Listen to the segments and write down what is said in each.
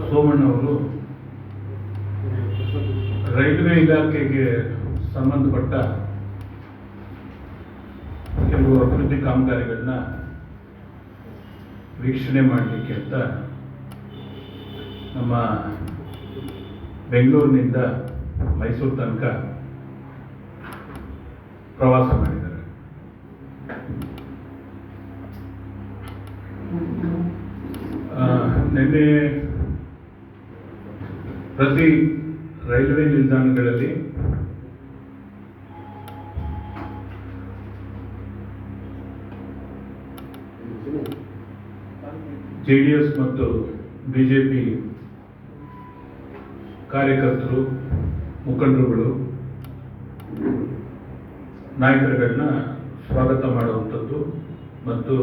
ಸೋಮಣ್ಣವರು railway ಇಲಾಖೆಗೆ ಸಂಬಂಧಪಟ್ಟ ಕೆಲವು ಅಭಿವೃದ್ಧಿ ಕಾಮಗಾರಿಗಳನ್ನ ವೀಕ್ಷಣೆ ಮಾಡಲಿಕ್ಕೆ ಅಂತ ನಮ್ಮ ಬೆಂಗಳೂರಿನಿಂದ ಮೈಸೂರು ತನಕ ಪ್ರವಾಸ ಮಾಡಿದ್ದಾರೆ. ನಿನ್ನೆ ಪ್ರತಿ ರೈಲ್ವೆ ನಿಲ್ದಾಣಗಳಲ್ಲಿ JDS ಮತ್ತು ಬಿಜೆಪಿ ಕಾರ್ಯಕರ್ತರು, ಮುಖಂಡರುಗಳು, ನಾಯಕರುಗಳನ್ನ ಸ್ವಾಗತ ಮಾಡುವಂಥದ್ದು ಮತ್ತು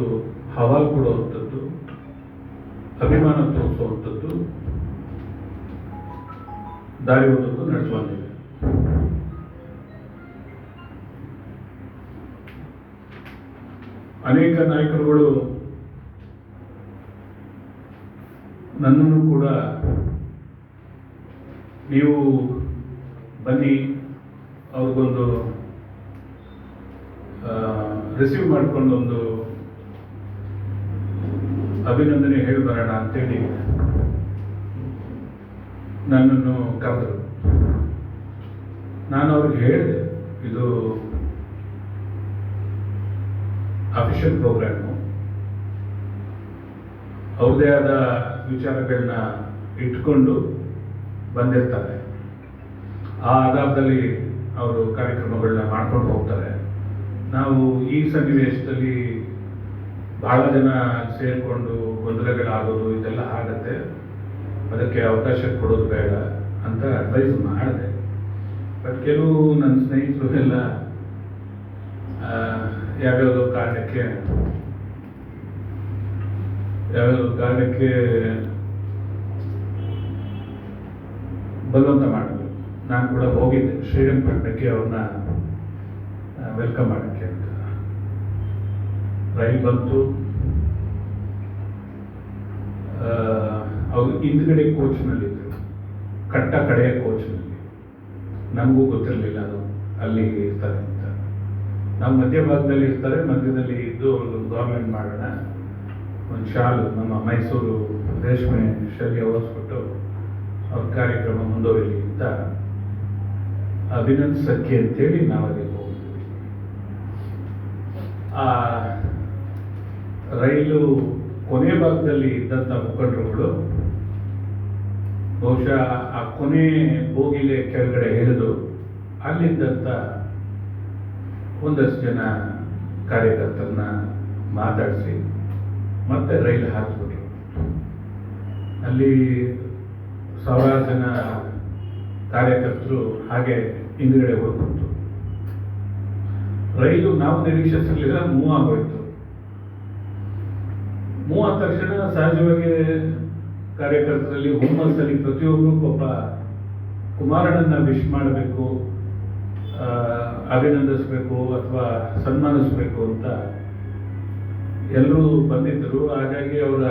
ಹವಾಲು ಕೊಡುವಂಥದ್ದು, ಅಭಿಮಾನ ತೋರಿಸುವಂಥದ್ದು ದಾರಿ ಉದ್ದಕ್ಕೂ ನಡೆಸುವಂತಿದೆ. ಅನೇಕ ನಾಯಕರುಗಳು ನನ್ನನ್ನು ಕೂಡ ನೀವು ಬನ್ನಿ ಅವ್ರಿಗೊಂದು ರಿಸೀವ್ ಮಾಡಿಕೊಂಡು ಒಂದು ಅಭಿನಂದನೆ ಹೇಳಿ ಬರೋಣ ಅಂತೇಳಿ ನನ್ನನ್ನು ಕರೆದರು. ನಾನು ಅವ್ರಿಗೆ ಹೇಳಿದೆ, ಇದು ಅಫಿಷಿಯಲ್ ಪ್ರೋಗ್ರಾಮು, ಅವ್ರದೇ ಆದ ವಿಚಾರಗಳನ್ನ ಇಟ್ಕೊಂಡು ಬಂದಿರ್ತಾರೆ. ಆ ಆಧಾರದಲ್ಲಿ ಅವರು ಕಾರ್ಯಕ್ರಮಗಳನ್ನ ಮಾಡ್ಕೊಂಡು ಹೋಗ್ತಾರೆ. ನಾವು ಈ ಸನ್ನಿವೇಶದಲ್ಲಿ ಬಹಳ ಜನ ಸೇರಿಕೊಂಡು ಗೊಂದಲಗಳಾಗೋದು ಇದೆಲ್ಲ ಆಗತ್ತೆ, ಅದಕ್ಕೆ ಅವಕಾಶ ಕೊಡೋದು ಬೇಡ ಅಂತ ಅಡ್ವೈಸ್ ಮಾಡಿದೆ. ಬಟ್ ಕೆಲವು ನನ್ನ ಸ್ನೇಹಿತರು ಎಲ್ಲ ಯಾವ್ಯಾವುದೋ ಕಾರಣಕ್ಕೆ ಬಲವಂತ ಮಾಡಿದ್ರು. ನಾನು ಕೂಡ ಹೋಗಿದ್ದೆ ಶ್ರೀರಂಗಪಟ್ಟಣಕ್ಕೆ ಅವ್ರನ್ನ ವೆಲ್ಕಮ್ ಮಾಡೋಕ್ಕೆ ಅಂತ. ರೈಲ್ ಬಂತು, ಅವರು ಹಿಂದ್ಗಡೆ ಕೋಚ್ನಲ್ಲಿದ್ದರು, ಕಡೆಯ ಕೋಚ್ನಲ್ಲಿ. ನಮಗೂ ಗೊತ್ತಿರಲಿಲ್ಲ ಅದು ಅಲ್ಲಿ ಇರ್ತಾರೆ ಅಂತ. ನಾವು ಮಧ್ಯಭಾಗದಲ್ಲಿ ಇರ್ತಾರೆ, ಮಧ್ಯದಲ್ಲಿ ಇದ್ದು ಅವ್ರಿಗೊಂದು ಗೌರ್ಮೆಂಟ್ ಮಾಡೋಣ, ಒಂದು ಶಾಲು ನಮ್ಮ ಮೈಸೂರು ರೇಷ್ಮೆ ಶೈಲಿ ಹೊರಿಸ್ಬಿಟ್ಟು ಅವ್ರ ಕಾರ್ಯಕ್ರಮ ಮುಂದುವರಿಲಿ ಅಂತ ಅಭಿನಂದಿಸಕ್ಕೆ ಅಂತೇಳಿ ನಾವಲ್ಲಿ ಹೋಗಿದ್ವಿ. ಆ ರೈಲು ಕೊನೆ ಭಾಗದಲ್ಲಿ ಇದ್ದಂಥ ಮುಖಂಡರುಗಳು ಬಹುಶಃ ಆ ಕೊನೆ ಬೋಗಿಲೆ ಕೆಳಗಡೆ ಇಳಿದು ಅಲ್ಲಿದ್ದಂಥ ಒಂದಷ್ಟು ಜನ ಕಾರ್ಯಕರ್ತರನ್ನ ಮಾತಾಡಿಸಿ ಮತ್ತೆ ರೈಲು ಹಾರಿಸ್ಬಿಟ್ರು. ಅಲ್ಲಿ ಸಾವಿರಾರು ಜನ ಕಾರ್ಯಕರ್ತರು ಹಾಗೆ ಹಿಂದ್ಗಡೆ ಹೋಗ್ಬಿಟ್ಟು ರೈಲು ನಾವು ನಿರೀಕ್ಷಿಸಿರಲಿಲ್ಲ, ಮೂವ್ ಆಗೋಯ್ತು. ಮೂವ್ ಆದ ತಕ್ಷಣ ಸಹಜವಾಗಿ ಕಾರ್ಯಕರ್ತರಲ್ಲಿ ಹುಮ್ಮಸ್ಸಲ್ಲಿ ಪ್ರತಿಯೊಬ್ಬರು ಪಾಪ ಕುಮಾರಣ್ಣನ ವಿಶ್ ಮಾಡಬೇಕು, ಅಭಿನಂದಿಸಬೇಕು ಅಥವಾ ಸನ್ಮಾನಿಸಬೇಕು ಅಂತ ಎಲ್ಲರೂ ಬಂದಿದ್ದರು. ಹಾಗಾಗಿ ಅವರ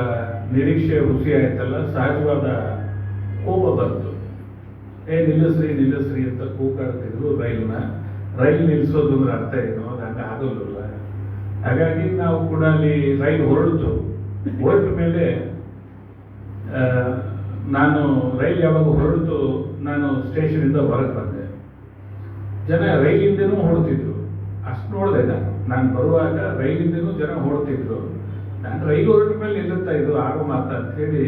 ನಿರೀಕ್ಷೆ ಹುಸಿ ಆಯ್ತಲ್ಲ, ಸಹಜವಾದ ಕೋಪ ಬಂತು. ನಿಲ್ಲಿಸ್ರಿ ಅಂತ ಕೂಗಾಡ್ತಿದ್ರು ರೈಲ್ ನಿಲ್ಲಿಸೋದು ಅಂದ್ರೆ ಅರ್ಥ ಏನು, ಅದು ಹಂಗೆ ಆಗೋಲ್ಲ. ಹಾಗಾಗಿ ನಾವು ಕೂಡ ಅಲ್ಲಿ ರೈಲ್ ಹೊರಟ ಮೇಲೆ ನಾನು ರೈಲ್ ಯಾವಾಗ ಹೊರಡ್ತು ನಾನು ಸ್ಟೇಷನಿಂದ ಹೊರಗೆ ಬಂದೆ. ಜನ ರೈಲಿಂದನೂ ಹೊರಡ್ತಿದ್ರು, ಅಷ್ಟು ನೋಡಿದೆ ನಾನು ಬರುವಾಗ ರೈಲಿಂದನೂ ಜನ ಹೊರಡ್ತಿದ್ರು. ನಾನು ರೈಲ್ ಹೊರಟ ಮೇಲೆ ನಿಲ್ಲುತ್ತಾ ಇದು ಆಗೋ ಮಾತಾ ಅಂತ ಹೇಳಿ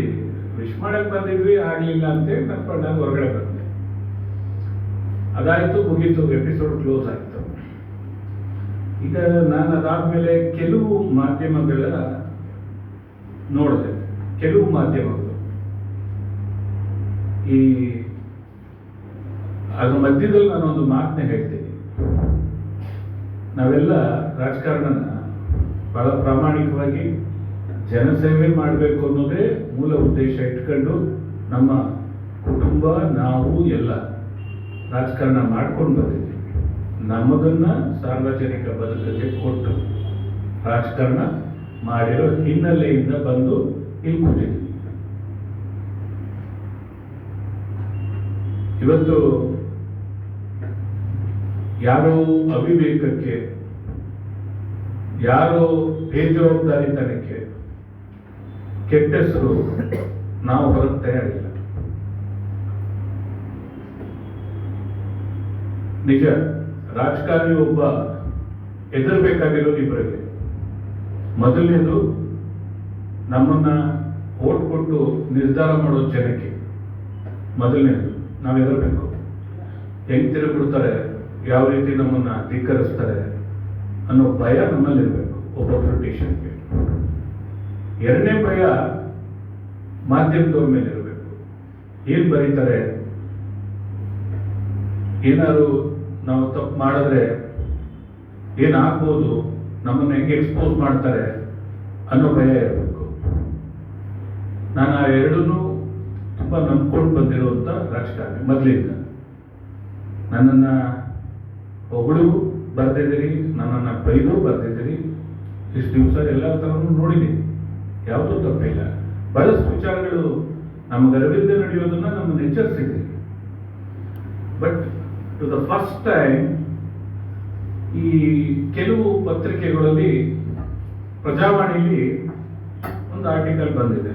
ವಿಶ್ ಮಾಡಕ್ಕೆ ಬಂದಿದ್ವಿ, ಆಗಲಿಲ್ಲ ಅಂತೇಳಿ ನಾನು ಹೊರಗಡೆ ಬಂದೆ. ಅದಾಯಿತು, ಮುಗೀತು, ಎಪಿಸೋಡ್ ಕ್ಲೋಸ್ ಆಯಿತು. ಈಗ ನಾನು ಅದಾದ್ಮೇಲೆ ಕೆಲವು ಮಾಧ್ಯಮಗಳ ನೋಡಿದೆ. ಕೆಲವು ಮಾಧ್ಯಮಗಳು ಅದ್ರ ಮಧ್ಯದಲ್ಲಿ ನಾನೊಂದು ಮಾತನ್ನ ಹೇಳ್ತೀನಿ. ನಾವೆಲ್ಲ ರಾಜಕಾರಣನ ಬಹಳ ಪ್ರಾಮಾಣಿಕವಾಗಿ ಜನಸೇವೆ ಮಾಡಬೇಕು ಅನ್ನೋದೇ ಮೂಲ ಉದ್ದೇಶ ಇಟ್ಕೊಂಡು ನಮ್ಮ ಕುಟುಂಬ ನಾವು ಎಲ್ಲ ರಾಜಕಾರಣ ಮಾಡ್ಕೊಂಡು ಬಂದಿದ್ದೀವಿ. ನಮ್ಮದನ್ನ ಸಾರ್ವಜನಿಕ ಬದುಕಿಗೆ ಕೊಟ್ಟು ರಾಜಕಾರಣ ಮಾಡಿರೋ ಹಿನ್ನೆಲೆಯಿಂದ ಬಂದು ಇಲ್ಲಿ ಕೂತಿದ್ವಿ. ಇವತ್ತು ಯಾರೋ ಅವಿವೇಕಕ್ಕೆ, ಯಾರೋ ಬೇಜವಾಬ್ದಾರಿತನಕ್ಕೆ ಕೆಟ್ಟ ಹೆಸರು ನಾವು ಹೊರಗೆ ತಯಾರಿಲ್ಲ. ನಿಜ, ರಾಜಕಾರಣಿ ಒಬ್ಬ ಹೆದರ್ಬೇಕಾಗಿರೋದು ಇಬ್ಬರಿಗೆ. ಮೊದಲನೇದು ನಮ್ಮನ್ನ ಓಟ್ ಕೊಟ್ಟು ನಿರ್ಧಾರ ಮಾಡೋ ಜನಕ್ಕೆ. ಮೊದಲನೇದು ನಾವು ಹೆದರ್ಬೇಕು. ಹೆಂಗ್ ತಿರುಗಿಬಿಡ್ತಾರೆ, ಯಾವ ರೀತಿ ನಮ್ಮನ್ನ ಧಿಕ್ಕರಿಸ್ತಾರೆ ಅನ್ನೋ ಭಯ ನಮ್ಮಲ್ಲಿರ್ಬೇಕು ಒಬ್ಬ ಪೊಲಿಟಿಷಿಯನ್ಗೆ. ಎರಡನೇ ಭಯ ಮಾಧ್ಯಮದವ್ರ ಮೇಲೆ ಇರಬೇಕು. ಏನ್ ಬರೀತಾರೆ, ಏನಾದ್ರು ನಾವು ತಪ್ಪು ಮಾಡಿದ್ರೆ ಏನಾಗ್ಬೋದು, ನಮ್ಮನ್ನ ಹೆಂಗೆ ಎಕ್ಸ್ಪೋಸ್ ಮಾಡ್ತಾರೆ ಅನ್ನೋ ಭಯ ಇರಬೇಕು. ನಾನು ಆ ಎರಡನ್ನೂ ತುಂಬಾ ನಂಬ್ಕೊಂಡು ಬಂದಿರುವಂತ ರಾಜಕಾರಣಿ. ಮೊದಲಿಂದ ನನ್ನನ್ನ ಹೊಗಳು ಬರ್ದಿದ್ದೀರಿ, ನನ್ನನ್ನ ಬೈದು ಬರ್ದಿದ್ದೀರಿ. ಇಷ್ಟು ದಿವಸ ಎಲ್ಲ ಥರನೂ ನೋಡಿದ್ದೀನಿ, ಯಾವುದೂ ತಪ್ಪಿಲ್ಲ. ಬಹಳಷ್ಟು ವಿಚಾರಗಳು ನಮ್ಮ ಗರ್ವಿಂದ ನಡೆಯೋದನ್ನ ನಮ್ಮನ್ನು ಎಚ್ಚರಿಸಿದ್ದೀರಿ. But to the first time ಈ ಕೆಲವು ಪತ್ರಿಕೆಗಳಲ್ಲಿ, ಪ್ರಜಾವಾಣಿಲಿ ಒಂದು ಆರ್ಟಿಕಲ್ ಬಂದಿದೆ.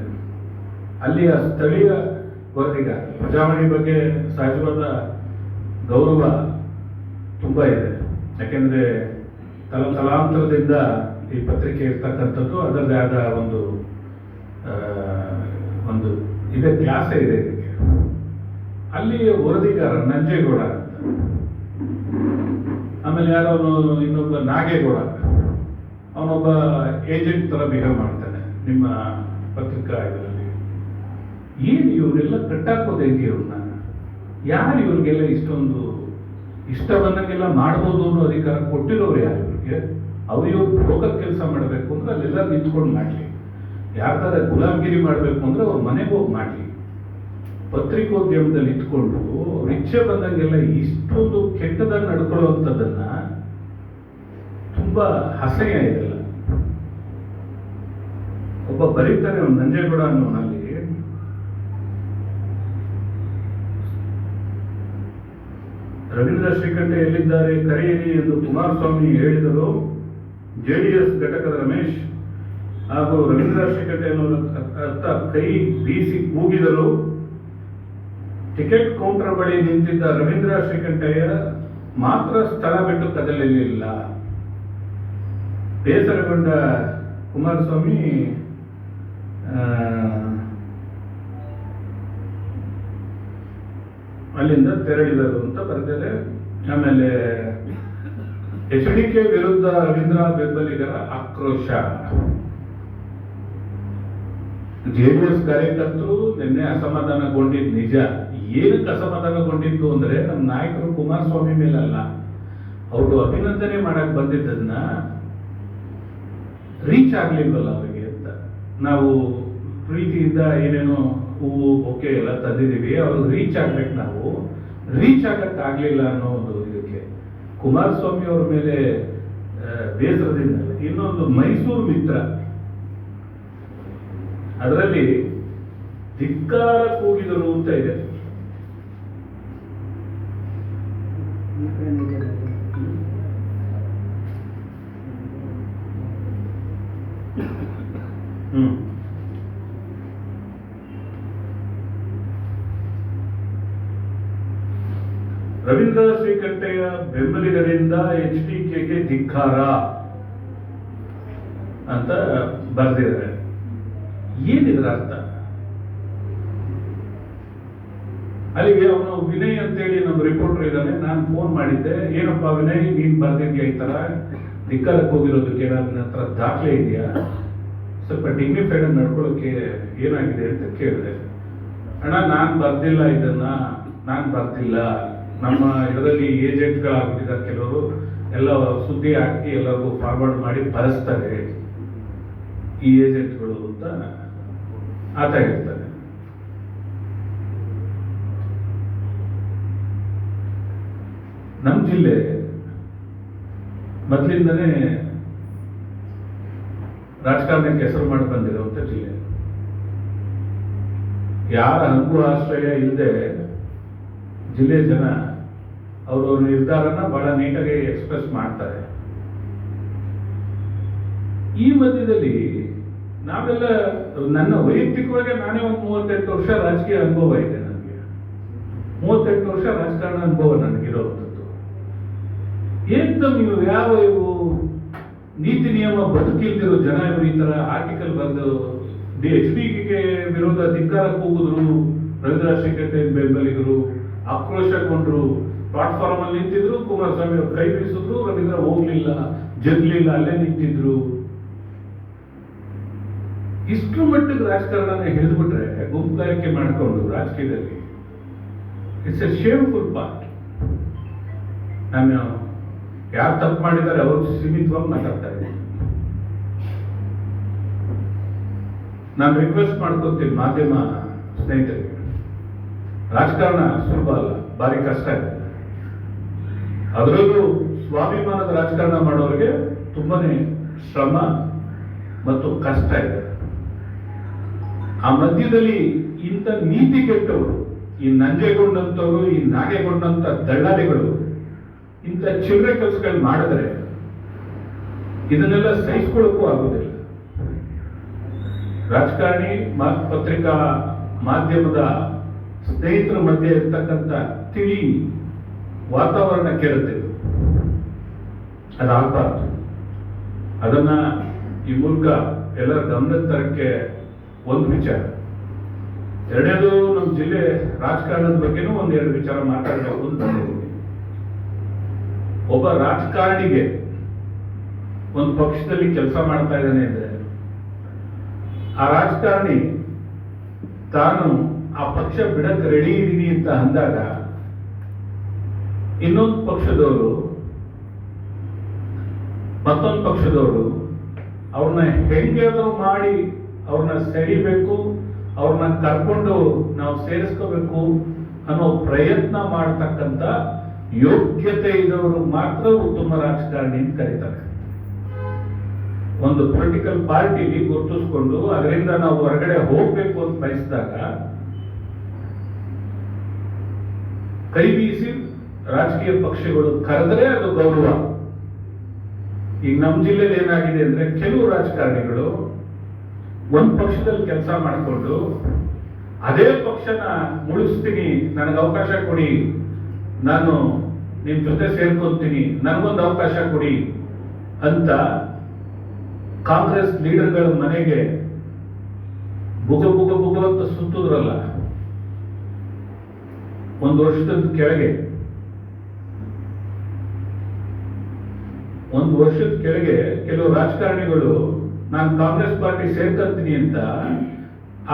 ಅಲ್ಲಿಯ ಸ್ಥಳೀಯ ವರದಿಗಾರ, ಪ್ರಜಾವಾಣಿ ಬಗ್ಗೆ ಸಹಜವಾದ ಗೌರವ ತುಂಬ ಇದೆ. ಯಾಕೆಂದ್ರೆ ತಲಾಂತರದಿಂದ ಈ ಪತ್ರಿಕೆ ಇರ್ತಕ್ಕಂಥದ್ದು ಅದರದೇ ಆದ ಒಂದು ಇದೆ, ಕ್ಲಾಸೇ ಇದೆ ಇದಕ್ಕೆ. ಅಲ್ಲಿಯ ವರದಿಗಾರ ನಂಜೇಗೌಡ ಅಂತ, ಆಮೇಲೆ ಯಾರೋ ಇನ್ನೊಬ್ಬ ನಾಗೇಗೌಡ, ಅವನೊಬ್ಬ ಏಜೆಂಟ್ ತರ ಬಿಹೇವ್ ಮಾಡ್ತಾನೆ ನಿಮ್ಮ ಪತ್ರಿಕಾ ಇದರಲ್ಲಿ. ಏನು ಇವರೆಲ್ಲ ಕಟ್ಟಾಕೋದು ಹೆಂಗೆ ಇವ್ರನ್ನ? ಯಾರು ಇವ್ರಿಗೆಲ್ಲ ಇಷ್ಟೊಂದು ಇಷ್ಟ ಬಂದಂಗೆಲ್ಲ ಮಾಡ್ಬೋದು ಅನ್ನೋ ಅಧಿಕಾರ ಕೊಟ್ಟಿರೋರು ಯಾರು ಇವ್ರಿಗೆ? ಅವ್ರಿವ್ರು ಬ್ರೋಕರ್ ಕೆಲಸ ಮಾಡಬೇಕು ಅಂದ್ರೆ ಅಲ್ಲೆಲ್ಲ ನಿಂತ್ಕೊಂಡು ಮಾಡ್ಲಿ, ಯಾರ್ದಾರ ಗುಲಾಮ್ಗಿರಿ ಮಾಡಬೇಕು ಅಂದ್ರೆ ಅವ್ರ ಮನೆಗೆ ಹೋಗಿ ಮಾಡ್ಲಿ. ಪತ್ರಿಕೋದ್ಯಮದಲ್ಲಿ ಇಟ್ಕೊಂಡು ಅವ್ರ ಇಚ್ಛೆ ಬಂದಂಗೆಲ್ಲ ಇಷ್ಟೊಂದು ಕೆಟ್ಟದಾಗಿ ನಡ್ಕೊಳ್ಳುವಂಥದ್ದನ್ನ ತುಂಬಾ ಅಸಹ್ಯ ಇದೆಲ್ಲ. ಒಬ್ಬ ಬರೀತಾನೆ, ಒಂದು ನಂಜೇಗೌಡ ಅನ್ನೋನಲ್ಲಿ, ರವೀಂದ್ರ ಶ್ರೀಕಂಠೆ ಎಲ್ಲಿದ್ದಾರೆ ಕರೆಯಿರಿ ಎಂದು ಕುಮಾರಸ್ವಾಮಿ ಹೇಳಿದರು. ಜೆಡಿಎಸ್ ಘಟಕದ ರಮೇಶ್ ಹಾಗೂ ರವೀಂದ್ರ ಶ್ರೀಕಂಠೆ ಅತ್ತ ಕೈ ಬೀಸಿ ಕೂಗಿದರು. ಟಿಕೆಟ್ ಕೌಂಟರ್ ಬಳಿ ನಿಂತಿದ್ದ ರವೀಂದ್ರ ಶ್ರೀಕಂಠಯ್ಯ ಮಾತ್ರ ಸ್ಥಳ ಬಿಟ್ಟು ಕದಲಿರಲಿಲ್ಲ. ಬೇಸರಗೊಂಡ ಕುಮಾರಸ್ವಾಮಿ ಅಲ್ಲಿಂದ ತೆರಳಿದರು ಅಂತ ಬರೆದಿದೆ. ಆಮೇಲೆ HDK ವಿರುದ್ಧ ರವೀಂದ್ರ ಬೆಂಬಲಿಗರ ಆಕ್ರೋಶ. ಜೆಡಿಎಸ್ ಕಾರ್ಯಕರ್ತರು ನಿನ್ನೆ ಅಸಮಾಧಾನಗೊಂಡಿದ್ದು ನಿಜ. ಏನಕ್ಕೆ ಅಸಮಾಧಾನಗೊಂಡಿದ್ದು ಅಂದ್ರೆ ನಮ್ಮ ನಾಯಕರು ಕುಮಾರಸ್ವಾಮಿ ಮೇಲಲ್ಲ, ಅವರು ಅಭಿನಂದನೆ ಮಾಡಕ್ ಬಂದಿದ್ದನ್ನ ರೀಚ್ ಆಗ್ಲಿಲ್ವಲ್ಲ ಅವರಿಗೆ ಅಂತ. ನಾವು ಪ್ರೀತಿಯಿಂದ ಏನೇನೋ ಹೂವು ಬೊಕ್ಕೆ ಎಲ್ಲ ತಂದಿದ್ದೀವಿ, ಅವ್ರಿಗೆ ರೀಚ್ ಆಗ್ಬೇಕು, ನಾವು ರೀಚ್ ಆಗಕ್ ಆಗ್ಲಿಲ್ಲ ಅನ್ನೋ ಒಂದು ಇದಕ್ಕೆ ಕುಮಾರಸ್ವಾಮಿ ಅವ್ರ ಮೇಲೆ ಬೇಸರದಿಂದ. ಇನ್ನೊಂದು ಮೈಸೂರು ಮಿತ್ರ, ಅದರಲ್ಲಿ ಧಿಕ್ಕಾರ ಕೂಗಿದರು ಅಂತ ಇದೆ. ರವೀಂದ್ರ ಶ್ರೀಕಂಠಯ್ಯ ಬೆಂಬಲಿಗರಿಂದ HDKಗೆ ಧಿಕ್ಕಾರ ಅಂತ ಬರ್ದಿದ್ದಾರೆ. ಏನಿದ್ರ ಅರ್ಥ? ಅಲ್ಲಿಗೆ ಅವನು ವಿನಯ್ ಅಂತೇಳಿ ನಮ್ಮ ರಿಪೋರ್ಟರ್ ಇದ್ದಾನೆ, ನಾನು ಫೋನ್ ಮಾಡಿದ್ದೆ, ಏನಪ್ಪಾ ವಿನಯ್ ನೀನ್ ಬರ್ದಿದ್ಯಾ ಈ ತರ ಧಿಕ್ಕಾರಕ್ಕೆ ಹೋಗಿರೋದಕ್ಕೆ ನನ್ನ ಹತ್ರ ದಾಖಲೆ ಇದೆಯಾ, ಸ್ವಲ್ಪ ಡಿಗ್ನಿಫೈಡ್ ಆಗಿ ನಡ್ಕೊಳ್ಳೋಕೆ ಏನಾಗಿದೆ ಅಂತ ಕೇಳಿದೆ. ಅಣ್ಣ ನಾನ್ ಬರ್ದಿಲ್ಲ ಇದನ್ನ, ನಾನ್ ಬರ್ದಿಲ್ಲ, ನಮ್ಮ ಇದರಲ್ಲಿ ಏಜೆಂಟ್ಗಳಾಗ್ಬಿಟ್ಟಿದ್ದಾರೆ ಕೆಲವರು, ಎಲ್ಲ ಸುದ್ದಿ ಹಾಕಿ ಎಲ್ಲರಿಗೂ ಫಾರ್ವರ್ಡ್ ಮಾಡಿ ಬರೆಸ್ತಾರೆ ಈ ಏಜೆಂಟ್ಗಳು ಅಂತ ಆತ ಹೇಳ್ತಾನೆ. ನಮ್ಮ ಜಿಲ್ಲೆ ಮೊದಲಿಂದನೇ ರಾಜಕಾರಣಕ್ಕೆ ಹೆಸರು ಮಾಡಿ ಬಂದಿರುವಂತ ಜಿಲ್ಲೆ. ಯಾರ ಹಂಗು ಆಶ್ರಯ ಇಲ್ಲದೆ ಜಿಲ್ಲೆಯ ಜನ ಅವರವ್ರ ನಿರ್ಧಾರನ ಬಹಳ ನೀಟಾಗಿ ಎಕ್ಸ್ಪ್ರೆಸ್ ಮಾಡ್ತಾರೆ. ಈ ಮಧ್ಯದಲ್ಲಿ ನಾವೆಲ್ಲ, ನನ್ನ ವೈಯಕ್ತಿಕವಾಗಿ ನಾನೇ ಒಂದು 38 ವರ್ಷ ರಾಜಕೀಯ ಅನುಭವ ಇದೆ ನನಗೆ. 38 ವರ್ಷ ರಾಜಕಾರಣ ಅನುಭವ ನನಗಿರೋವಂಥದ್ದು. ಏಕದಮ್ ಇವು ನೀತಿ ನಿಯಮ ಬದುಕಿಲ್ದಿರೋ ಜನ ಇವರು ಈ ತರ ಆರ್ಟಿಕಲ್ ಬರೆದು HDಗೆ ವಿರೋಧ ಧಿಕ್ಕಾರ ಕೂಗಿದ್ರು, ರವೀಂದ್ರ ಶೇಖರ್ ಬೆಂಬಲಿಗರು ಆಕ್ರೋಶಗೊಂಡ್ರು, ಪ್ಲಾಟ್ಫಾರ್ಮ್ ಅಲ್ಲಿ ನಿಂತಿದ್ರು, ಕುಮಾರಸ್ವಾಮಿ ಅವರು ಕೈ ಬೀಸಿದ್ರು, ರವೀಂದ್ರ ಹೋಗ್ಲಿಲ್ಲ, ಜಗ್ಲಿಲ್ಲ, ಅಲ್ಲೇ ನಿಂತಿದ್ರು. ಇಷ್ಟು ಮಟ್ಟಿಗೆ ರಾಜಕಾರಣ ಹಿಡಿದ್ಬಿಟ್ರೆ ಗುಂಪುಗಾರಿಕೆ ಮಾಡಿಕೊಂಡು ರಾಜಕೀಯದಲ್ಲಿ ಇಟ್ಸ್ ಎ ಶೇಮ್ಫುಲ್ ಪಾರ್ಟ್. ನಾನು ಯಾರು ತಪ್ಪು ಮಾಡಿದ್ದಾರೆ ಅವರು ಸೀಮಿತವಾಗಿ ಮಾತಾಡ್ತಾ ಇದ್ದೀನಿ. ನಾನು ರಿಕ್ವೆಸ್ಟ್ ಮಾಡ್ಕೊತೀನಿ ಮಾಧ್ಯಮ ಸ್ನೇಹಿತರಿಗೆ, ರಾಜಕಾರಣ ಸುಲಭ ಅಲ್ಲ, ಭಾರಿ ಕಷ್ಟ ಇದೆ. ಅದರಲ್ಲೂ ಸ್ವಾಭಿಮಾನದ ರಾಜಕಾರಣ ಮಾಡೋರಿಗೆ ತುಂಬಾನೇ ಶ್ರಮ ಮತ್ತು ಕಷ್ಟ ಇದೆ. ಆ ಮಧ್ಯದಲ್ಲಿ ಇಂಥ ನೀತಿ ಕೆಟ್ಟವರು, ಈ ನಂಜೇಗೌಡಂತವರು, ಈ ನಾಗೇಗೌಡಂತ ದಳ್ಳಾಳಿಗಳು ಇಂಥ ಚಿಲ್ಲರೆ ಕೆಲಸಗಳು ಮಾಡಿದ್ರೆ ಇದನ್ನೆಲ್ಲ ಸಹಿಸ್ಕೊಳ್ಳೋಕ್ಕೂ ಆಗೋದಿಲ್ಲ. ರಾಜಕಾರಣಿ, ಪತ್ರಿಕಾ ಮಾಧ್ಯಮದ ಸ್ನೇಹಿತರ ಮಧ್ಯೆ ಇರ್ತಕ್ಕಂಥ ತಿಳಿ ವಾತಾವರಣ ಕೆಡುತ್ತೆ. ಅದಾಗಬಾರ್ದು. ಅದನ್ನ ಈ ಮೂಲಕ ಎಲ್ಲರ ಗಮನದ ತರಕ್ಕೆ ಒಂದು ವಿಚಾರ. ಎರಡನೇದು, ನಮ್ಮ ಜಿಲ್ಲೆ ರಾಜಕಾರಣದ ಬಗ್ಗೆನೂ ಒಂದೆರಡು ವಿಚಾರ ಮಾತಾಡಬೇಕು ಅಂತ ಬಂದಿದ್ದೀನಿ. ಒಬ್ಬ ರಾಜಕಾರಣಿಗೆ ಒಂದು ಪಕ್ಷದಲ್ಲಿ ಕೆಲಸ ಮಾಡ್ತಾ ಇದ್ದಾನೆ ಅಂದ್ರೆ ಆ ರಾಜಕಾರಣಿ ತಾನು ಆ ಪಕ್ಷ ಬಿಡಕ್ಕೆ ರೆಡಿ ಇದ್ದೀನಿ ಅಂತ ಅಂದಾಗ ಇನ್ನೊಂದು ಪಕ್ಷದವರು, ಮತ್ತೊಂದು ಪಕ್ಷದವರು ಅವ್ರನ್ನ ಹೆಂಗಾದ್ರೂ ಮಾಡಿ ಅವ್ರನ್ನ ಸೆಳಿಬೇಕು, ಅವ್ರನ್ನ ಕರ್ಕೊಂಡು ನಾವು ಸೇರಿಸ್ಕೋಬೇಕು ಅನ್ನೋ ಪ್ರಯತ್ನ ಮಾಡತಕ್ಕಂತ ಯೋಗ್ಯತೆ ಇರೋರು ಮಾತ್ರ ಉತ್ತಮ ರಾಜಕಾರಣಿ ಅಂತ ಕರೀತಾರೆ. ಒಂದು ಪೊಲಿಟಿಕಲ್ ಪಾರ್ಟಿಲಿ ಗುರುತಿಸ್ಕೊಂಡು ಅದರಿಂದ ನಾವು ಹೊರಗಡೆ ಹೋಗ್ಬೇಕು ಅಂತ ಬಯಸಿದಾಗ ಕೈ ಬೀಸಿ ರಾಜಕೀಯ ಪಕ್ಷಗಳು ಕರೆದರೆ ಅದು ಗೌರವ. ಈಗ ನಮ್ಮ ಜಿಲ್ಲೆಯಲ್ಲಿ ಏನಾಗಿದೆ ಅಂದ್ರೆ, ಕೆಲವು ರಾಜಕಾರಣಿಗಳು ಒಂದು ಪಕ್ಷದಲ್ಲಿ ಕೆಲಸ ಮಾಡಿಕೊಂಡು ಅದೇ ಪಕ್ಷನ ಮುಳಿಸ್ತೀನಿ, ನನಗೆ ಅವಕಾಶ ಕೊಡಿ, ನಾನು ನಿಮ್ ಜೊತೆ ಸೇರ್ಕೊಂತೀನಿ, ನನಗೊಂದು ಅವಕಾಶ ಕೊಡಿ ಅಂತ ಕಾಂಗ್ರೆಸ್ ಲೀಡರ್ಗಳ ಮನೆಗೆ ಬುಗ ಬುಗ ಬುಗ ಅಂತ ಸುತ್ತಿದ್ರಲ್ಲ ಒಂದು ವರ್ಷದ ಕೆಳಗೆ, ಒಂದು ವರ್ಷದ ಕೆಳಗೆ ಕೆಲವು ರಾಜಕಾರಣಿಗಳು ನಾನು ಕಾಂಗ್ರೆಸ್ ಪಾರ್ಟಿ ಸೇರ್ಕಂತೀನಿ ಅಂತ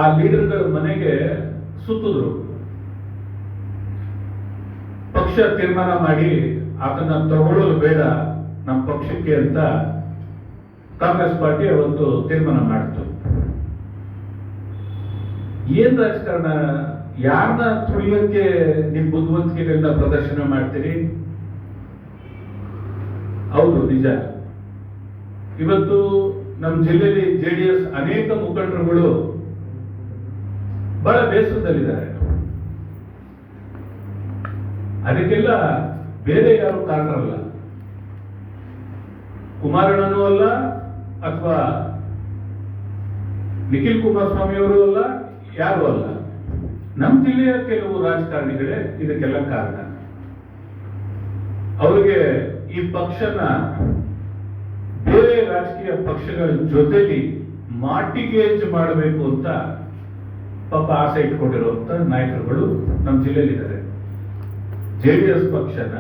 ಆ ಲೀಡರ್ಗಳ ಮನೆಗೆ ಸುತ್ತಿದ್ರು. ಪಕ್ಷ ತೀರ್ಮಾನ ಮಾಡಿ ಅದನ್ನ ತಗೊಳ್ಳೋದು ಬೇಡ ನಮ್ಮ ಪಕ್ಷಕ್ಕೆ ಅಂತ ಕಾಂಗ್ರೆಸ್ ಪಾರ್ಟಿ ಅವತ್ತು ತೀರ್ಮಾನ ಮಾಡಿತು. ಏನ್ ರಾಜಕಾರಣ? ಯಾರನ್ನ ತುಳಿಯಕ್ಕೆ ನಿಮ್ ಬುದ್ಧಿವಂತಿಕೆಗಳನ್ನ ಪ್ರದರ್ಶನ ಮಾಡ್ತೀರಿ? ಹೌದು, ನಿಜ. ಇವತ್ತು ನಮ್ಮ ಜಿಲ್ಲೆಯಲ್ಲಿ JDS ಅನೇಕ ಮುಖಂಡರುಗಳು ಬಹಳ ಬೇಸರದಲ್ಲಿದ್ದಾರೆ. ಅದಕ್ಕೆಲ್ಲ ಬೇರೆ ಯಾರು ಕಾರಣರಲ್ಲ, ಕುಮಾರಣ್ಣನೂ ಅಲ್ಲ, ಅಥವಾ ನಿಖಿಲ್ ಕುಮಾರಸ್ವಾಮಿ ಅವರು ಅಲ್ಲ, ಯಾರು ಅಲ್ಲ, ನಮ್ಮ ಜಿಲ್ಲೆಯ ಕೆಲವು ರಾಜಕಾರಣಿಗಳೇ ಇದಕ್ಕೆಲ್ಲ ಕಾರಣ. ಅವರಿಗೆ ಈ ಪಕ್ಷನ ಬೇರೆ ರಾಜಕೀಯ ಪಕ್ಷಗಳ ಜೊತೆಲಿ ಮಾಟಿಗೇಜ್ ಮಾಡಬೇಕು ಅಂತ ಪಾಪ ಆಸೆ ಇಟ್ಕೊಂಡಿರುವಂತ ನಾಯಕರುಗಳು ನಮ್ಮ ಜಿಲ್ಲೆಯಲ್ಲಿದ್ದಾರೆ. JDS ಪಕ್ಷನ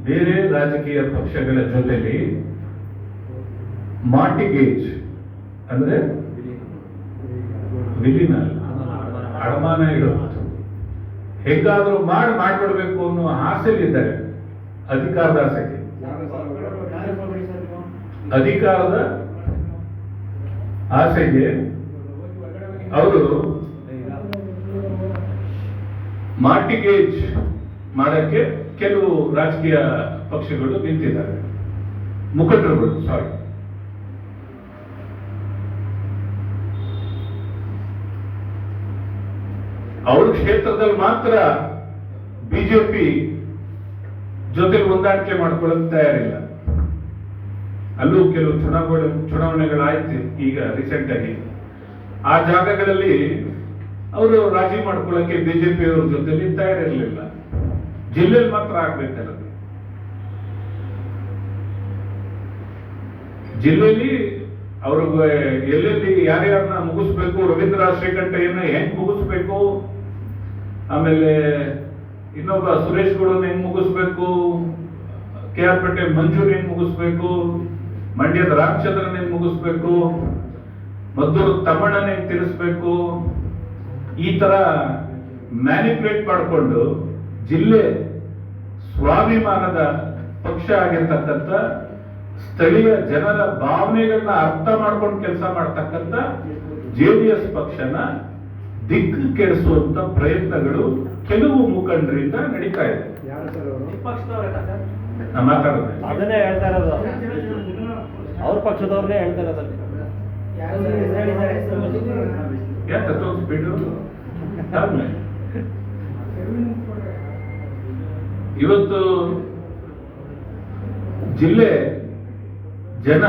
ಬೇರೆ ರಾಜಕೀಯ ಪಕ್ಷಗಳ ಜೊತೆಲಿ ಮಾಟಿಗೇಜ್ ಅಂದ್ರೆ ವಿಲೀನ, ಅಡಮಾನ ಇಡೋದು, ಹೇಗಾದ್ರೂ ಮಾಡ್ಬಿಡ್ಬೇಕು ಅನ್ನೋ ಆಸೆಯಲ್ಲಿದ್ದಾರೆ. ಅಧಿಕಾರದ ಆಸೆಗೆ, ಅಧಿಕಾರದ ಆಸೆಗೆ ಅವರು ಮಾರ್ಟಿಗೇಜ್ ಮಾಡಕ್ಕೆ ಕೆಲವು ರಾಜಕೀಯ ಪಕ್ಷಗಳು ನಿಂತಿದ್ದಾರೆ, ಮುಖಂಡರುಗಳು. ಸಾರಿ, ಅವ್ರ ಕ್ಷೇತ್ರದಲ್ಲಿ ಮಾತ್ರ ಬಿಜೆಪಿ ಜೊತೆ ಹೊಂದಾಣಿಕೆ ಮಾಡ್ಕೊಳ್ಳೋಕೆ ತಯಾರಿಲ್ಲ. ಅಲ್ಲೂ ಕೆಲವು ಚುನಾವಣೆಗಳಾಯ್ತು ಈಗ ರೀಸೆಂಟ್ ಆಗಿ. ಆ ಜಾಗಗಳಲ್ಲಿ ಅವರು ರಾಜಿ ಮಾಡ್ಕೊಳ್ಳೋಕೆ ಬಿಜೆಪಿ ಅವ್ರ ಜೊತೆಲಿ ತಯಾರಿರಲಿಲ್ಲ. ಜಿಲ್ಲೆಯಲ್ಲಿ ಮಾತ್ರ ಆಗ್ಬೇಕಲ್ಲ. ಜಿಲ್ಲೆಯಲ್ಲಿ ಅವ್ರಿಗೆ ಎಲ್ಲೆಲ್ಲಿ ಯಾರ್ಯಾರನ್ನ ಮುಗಿಸ್ಬೇಕು, ರವೀಂದ್ರ ಶ್ರೀಕಂಠಯ್ಯನ ಹೆಂಗ್ ಮುಗಿಸ್ಬೇಕು, ಆಮೇಲೆ ಇನ್ನೊಬ್ಬ ಸುರೇಶ್ ಗೌಡನ ಹೆಂಗ್ ಮುಗಿಸ್ಬೇಕು, KR ಪೇಟೆ ಮಂಜೂರ್ ಹೆಂಗ್ ಮುಗಿಸ್ಬೇಕು, ಮಂಡ್ಯದ ರಾಮಚಂದ್ರನ್ ಹೆಂಗ್ ಮುಗಿಸ್ಬೇಕು, ಮದ್ದೂರು ತಮ್ಮಣ್ಣನ ಹೆಂಗ್ ತಿರ್ಸ್ಬೇಕು, ಈ ತರ ಮ್ಯಾನಿಪುಲೇಟ್ ಮಾಡಿಕೊಂಡು ಜಿಲ್ಲೆ ಸ್ವಾಭಿಮಾನದ ಪಕ್ಷ ಆಗಿರ್ತಕ್ಕಂಥ ಸ್ಥಳೀಯ ಜನರ ಭಾವನೆಗಳನ್ನ ಅರ್ಥ ಮಾಡ್ಕೊಂಡು ಕೆಲಸ ಮಾಡ್ತಕ್ಕಂಥ JDS ಪಕ್ಷನ ದಿಕ್ಕು ಕೆಡಿಸುವಂತ ಪ್ರಯತ್ನಗಳು ಕೆಲವು ಮುಖಂಡರಿಂದ ನಡೀತಾ ಇದೆ. ಅದನ್ನೇ ಹೇಳ್ತಾ ಇರೋದು, ಅವ್ರ ಪಕ್ಷದವ್ರನ್ನೇ ಹೇಳ್ತಾ ಇರೋದು. ಇವತ್ತು ಜಿಲ್ಲೆ ಜನ